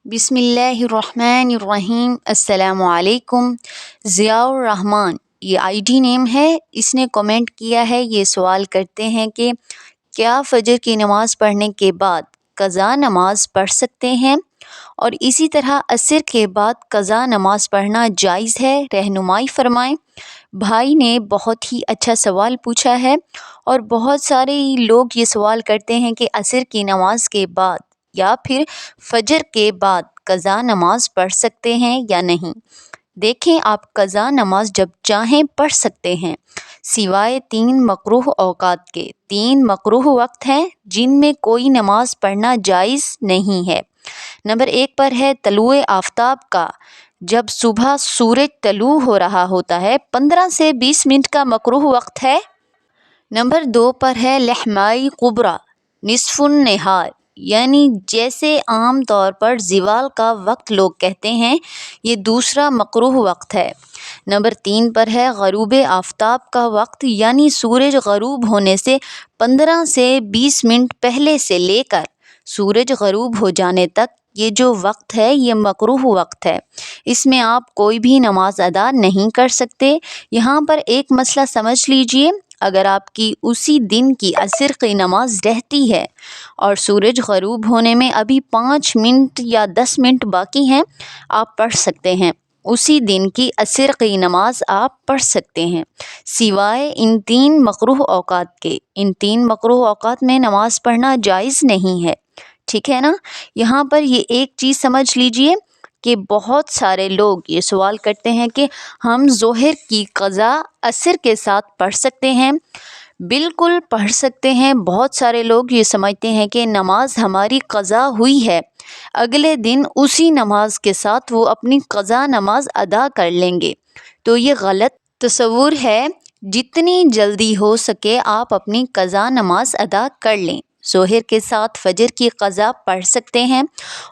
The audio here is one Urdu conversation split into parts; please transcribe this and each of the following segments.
بسم اللہ الرحمن الرحیم۔ السلام علیکم۔ ضیاء الرحمن یہ آئی ڈی نیم ہے۔ اس نے کمنٹ کیا ہے، یہ سوال کرتے ہیں کہ کیا فجر کی نماز پڑھنے کے بعد قضا نماز پڑھ سکتے ہیں، اور اسی طرح عصر کے بعد قضا نماز پڑھنا جائز ہے؟ رہنمائی فرمائیں۔ بھائی نے بہت ہی اچھا سوال پوچھا ہے، اور بہت سارے لوگ یہ سوال کرتے ہیں کہ عصر کی نماز کے بعد یا پھر فجر کے بعد قضا نماز پڑھ سکتے ہیں یا نہیں۔ دیکھیں، آپ قضا نماز جب چاہیں پڑھ سکتے ہیں، سوائے 3 مکروہ اوقات کے۔ 3 مکروہ وقت ہیں جن میں کوئی نماز پڑھنا جائز نہیں ہے۔ نمبر 1 پر ہے طلوع آفتاب کا، جب صبح سورج طلوع ہو رہا ہوتا ہے، 15 سے 20 منٹ کا مکروہ وقت ہے۔ نمبر 2 پر ہے لحمائی قبرا، نصف النہار، یعنی جیسے عام طور پر زوال کا وقت لوگ کہتے ہیں، یہ دوسرا مکروہ وقت ہے۔ نمبر 3 پر ہے غروب آفتاب کا وقت، یعنی سورج غروب ہونے سے 15 سے 20 منٹ پہلے سے لے کر سورج غروب ہو جانے تک یہ جو وقت ہے یہ مکروہ وقت ہے۔ اس میں آپ کوئی بھی نماز ادا نہیں کر سکتے۔ یہاں پر ایک مسئلہ سمجھ لیجئے، اگر آپ کی اسی دن کی عصر کی نماز رہتی ہے اور سورج غروب ہونے میں ابھی 5 منٹ یا 10 منٹ باقی ہیں، آپ پڑھ سکتے ہیں۔ اسی دن کی عصر کی نماز آپ پڑھ سکتے ہیں، سوائے ان 3 مکروہ اوقات کے۔ ان 3 مکروہ اوقات میں نماز پڑھنا جائز نہیں ہے، ٹھیک ہے نا؟ یہاں پر یہ ایک چیز سمجھ لیجئے کہ بہت سارے لوگ یہ سوال کرتے ہیں کہ ہم ظہر کی قضا عصر کے ساتھ پڑھ سکتے ہیں۔ بالکل پڑھ سکتے ہیں۔ بہت سارے لوگ یہ سمجھتے ہیں کہ نماز ہماری قضا ہوئی ہے، اگلے دن اسی نماز کے ساتھ وہ اپنی قضا نماز ادا کر لیں گے، تو یہ غلط تصور ہے۔ جتنی جلدی ہو سکے آپ اپنی قضا نماز ادا کر لیں۔ ظہر کے ساتھ فجر کی قضا پڑھ سکتے ہیں،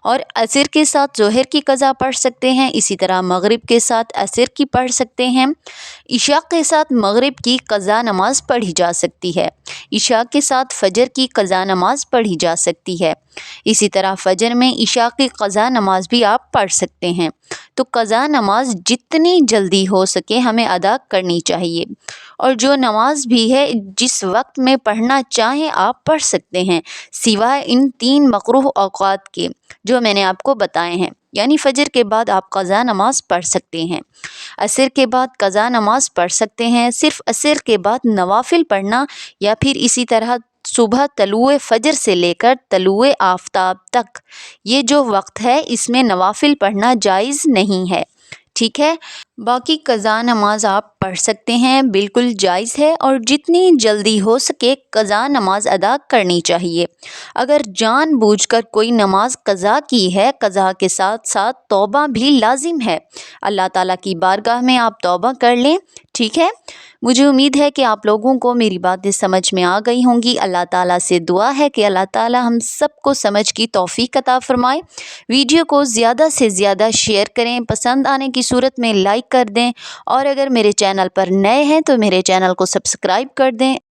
اور عصر کے ساتھ ظہر کی قضا پڑھ سکتے ہیں۔ اسی طرح مغرب کے ساتھ عصر کی پڑھ سکتے ہیں۔ عشاء کے ساتھ مغرب کی قضا نماز پڑھی جا سکتی ہے۔ عشاء کے ساتھ فجر کی قضا نماز پڑھی جا سکتی ہے۔ اسی طرح فجر میں عشاء کی قضا نماز بھی آپ پڑھ سکتے ہیں۔ تو قضا نماز جتنی جلدی ہو سکے ہمیں ادا کرنی چاہیے، اور جو نماز بھی ہے جس وقت میں پڑھنا چاہیں آپ پڑھ سکتے ہیں، سوائے ان 3 مکروہ اوقات کے جو میں نے آپ کو بتائے ہیں۔ یعنی فجر کے بعد آپ قضا نماز پڑھ سکتے ہیں، عصر کے بعد قضا نماز پڑھ سکتے ہیں۔ صرف عصر کے بعد نوافل پڑھنا، یا پھر اسی طرح صبح طلوع فجر سے لے کر طلوع آفتاب تک یہ جو وقت ہے اس میں نوافل پڑھنا جائز نہیں ہے، ٹھیک ہے؟ باقی قضا نماز آپ پڑھ سکتے ہیں، بالکل جائز ہے، اور جتنی جلدی ہو سکے قضا نماز ادا کرنی چاہیے۔ اگر جان بوجھ کر کوئی نماز قضا کی ہے، قضا کے ساتھ ساتھ توبہ بھی لازم ہے۔ اللہ تعالیٰ کی بارگاہ میں آپ توبہ کر لیں، ٹھیک ہے؟ مجھے امید ہے کہ آپ لوگوں کو میری باتیں سمجھ میں آ گئی ہوں گی۔ اللہ تعالیٰ سے دعا ہے کہ اللہ تعالیٰ ہم سب کو سمجھ کی توفیق عطا فرمائے۔ ویڈیو کو زیادہ سے زیادہ شیئر کریں، پسند آنے کی صورت میں لائک کر دیں، اور اگر میرے چینل پر نئے ہیں تو میرے چینل کو سبسکرائب کر دیں۔